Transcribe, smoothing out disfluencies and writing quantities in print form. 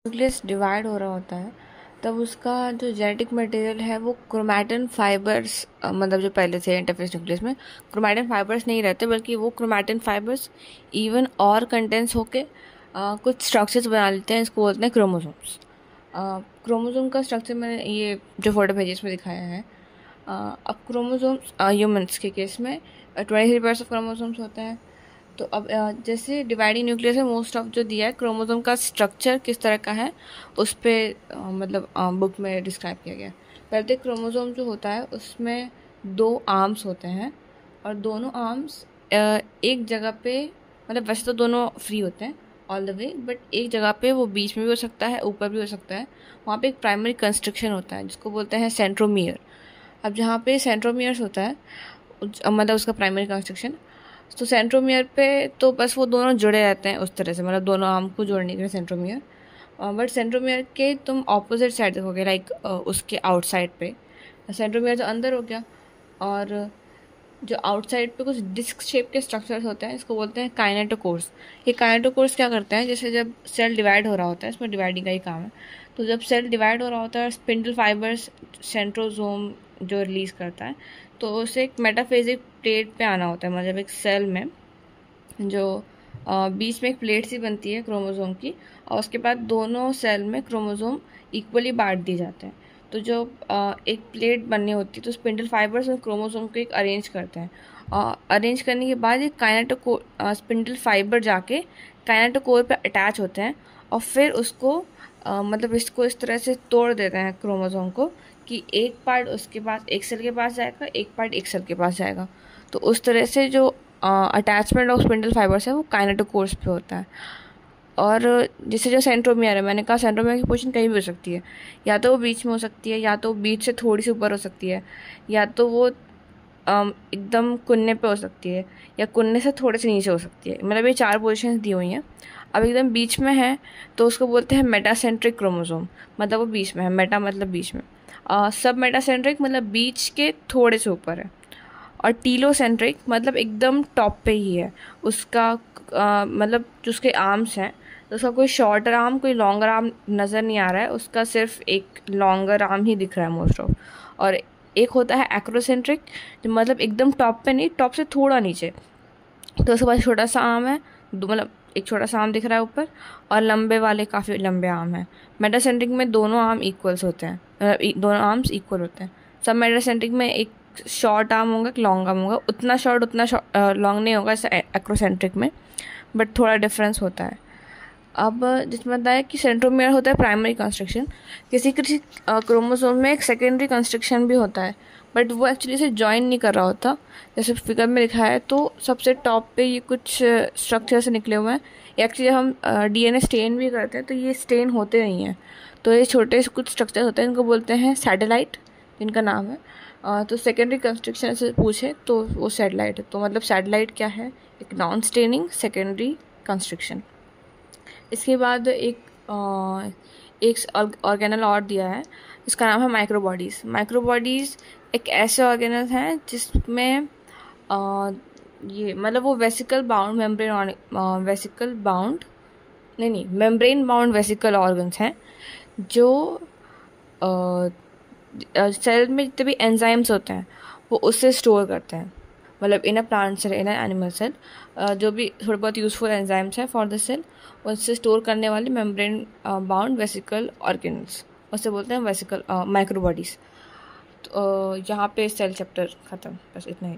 Nucleus divide हो रहा होता है तब उसका जो जेनेटिक मटेरियल है वो क्रोमैटिन फाइबर्स, मतलब जो पहले थे इंटरफेस न्यूक्लियस में क्रोमैटिन फाइबर्स नहीं रहते, बल्कि वो क्रोमैटिन फाइबर्स इवन और कंटेंट्स होके कुछ स्ट्रक्चर्स बना लेते हैं। इसको बोलते हैं क्रोमोसोम्स। क्रोमोसोम का स्ट्रक्चर मैंने ये जो फोटो भेजी इसमें दिखाया है। अब क्रोमोसोम्स ह्यूमंस के केस में 23 पेयर्स ऑफ क्रोमोसोम्स होते हैं। तो अब जैसे डिवाइडिंग न्यूक्लियस है, मोस्ट ऑफ जो दिया है क्रोमोसोम का स्ट्रक्चर किस तरह का है उस पर मतलब बुक में डिस्क्राइब किया गया है। पहले क्रोमोसोम जो होता है उसमें 2 आर्म्स होते हैं और दोनों आर्म्स एक जगह पे, मतलब वैसे तो दोनों फ्री होते हैं ऑल द वे, बट एक जगह पे वो बीच में भी हो सकता है, ऊपर भी हो सकता है। वहाँ पे एक प्राइमरी कंस्ट्रक्शन होता है जिसको बोलते हैं सेंट्रोमियर। अब जहाँ पे सेंट्रोमियर्स होता है मतलब उसका प्राइमरी कंस्ट्रक्शन, तो सेंट्रोमियर पे तो बस वो दोनों जुड़े रहते हैं उस तरह से, मतलब दोनों आर्म को जोड़ने के लिए सेंट्रोमियर। बट सेंट्रोमियर के तुम ऑपोजिट साइड देखोगे, लाइक उसके आउटसाइड पे सेंट्रोमियर जो अंदर हो गया, और जो आउटसाइड पे कुछ डिस्क शेप के स्ट्रक्चर्स होते हैं, इसको बोलते हैं काइनेटोकोर्स। ये काइनेटोकोर्स क्या करते हैं, जैसे जब सेल डिवाइड हो रहा होता है, इसमें डिवाइडिंग का ही काम है, तो जब सेल डिवाइड हो रहा होता है स्पिंडल फाइबर्स सेंट्रोजोम जो रिलीज करता है, तो उसे एक मेटाफेजिक प्लेट पे आना होता है। मतलब एक सेल में जो बीच में एक प्लेट सी बनती है क्रोमोसोम की, और उसके बाद दोनों सेल में क्रोमोसोम इक्वली बांट दिए जाते हैं। तो जो एक प्लेट बननी होती है तो स्पिंडल फाइबर्स और क्रोमोसोम को एक अरेंज करते हैं, और अरेंज करने के बाद एक काइनेटोकोर स्पिंडल फाइबर जाके काइनेटोकोर पे अटैच होते हैं, और फिर उसको मतलब इसको इस तरह से तोड़ देते हैं क्रोमोसोम को कि एक पार्ट उसके पास एक सेल के पास जाएगा, एक पार्ट एक सेल के पास जाएगा। तो उस तरह से जो अटैचमेंट ऑफ स्पिंडल फाइबर्स है वो काइनेटोकोर्स पे होता है। और जैसे जो सेंट्रोमियर है, मैंने कहा सेंट्रोमियर की पोजीशन कहीं भी हो सकती है, या तो वो बीच में हो सकती है, या तो बीच से थोड़ी सी ऊपर हो सकती है, या तो वो एकदम कुन्ने पे हो सकती है, या कुन्ने से थोड़े से नीचे हो सकती है। मतलब ये 4 पोजीशंस दी हुई हैं। अब एकदम बीच में है तो उसको बोलते हैं मेटासेंट्रिक क्रोमोसोम, मतलब वो बीच में है। मेटा मतलब बीच में, सब मेटासेंट्रिक मतलब बीच के थोड़े से ऊपर है, और टीलोसेंट्रिक मतलब एकदम टॉप पे ही है उसका। मतलब जो उसके आर्म्स हैं, तो उसका कोई शॉर्टर आर्म कोई लॉन्गर आर्म नज़र नहीं आ रहा है, उसका सिर्फ एक लॉन्गर आर्म ही दिख रहा है मोस्ट ऑफ। और एक होता है एक्रोसेंट्रिक, जो मतलब एकदम टॉप पे नहीं, टॉप से थोड़ा नीचे, तो उसके पास छोटा सा आर्म है, मतलब एक छोटा सा आर्म दिख रहा है ऊपर, और लंबे वाले काफ़ी लंबे आर्म हैं। मेटासेंट्रिक में दोनों आर्म इक्वल्स होते हैं, दोनों आर्म्स इक्वल होते हैं। सब मेटासेंट्रिक में एक शॉर्ट आर्म होगा, एक लॉन्ग आर्म होगा, उतना शॉर्ट उतना लॉन्ग नहीं होगा जैसे एक्रोसेंट्रिक में, बट थोड़ा डिफरेंस होता है। अब जिसमें बताया कि सेंट्रोमियर होता है प्राइमरी कंस्ट्रक्शन, किसी किसी क्रोमोसोम में एक सेकेंडरी कंस्ट्रक्शन भी होता है, बट वो एक्चुअली इसे ज्वाइन नहीं कर रहा होता। जैसे फिगर में लिखा है, तो सबसे टॉप पे ये कुछ स्ट्रक्चर से निकले हुए हैं। एक्चुअली हम डीएनए स्टेन भी करते हैं तो ये स्टेन होते नहीं हैं, तो ये छोटे से कुछ स्ट्रक्चर होते हैं, इनको बोलते हैं सैटेलाइट, जिनका नाम है। तो सेकेंडरी कंस्ट्रक्शन से पूछे तो वो सैटेलाइट है। तो मतलब सैटेलाइट क्या है, एक नॉन स्टेनिंग सेकेंडरी कंस्ट्रक्शन। इसके बाद एक ऑर्गेनल और दिया है, इसका नाम है माइक्रोबॉडीज़। माइक्रोबॉडीज़ एक ऐसे ऑर्गेनल हैं जिसमें ये मतलब वो vesicle bound membrane bound vesicle organs हैं, जो सेल में जितने भी एंजाइम्स होते हैं वो उससे स्टोर करते हैं। मतलब in a plant cell, in a animal cell, जो भी थोड़े बहुत यूज़फुल एंजाइम्स हैं फॉर द सेल, उससे स्टोर करने वाली मेम्ब्रेन बाउंड वेसिकल ऑर्गेनल्स, उससे बोलते हैं वेसिकल माइक्रोबॉडीज़। तो यहाँ पे सेल चैप्टर ख़त्म, बस इतना ही।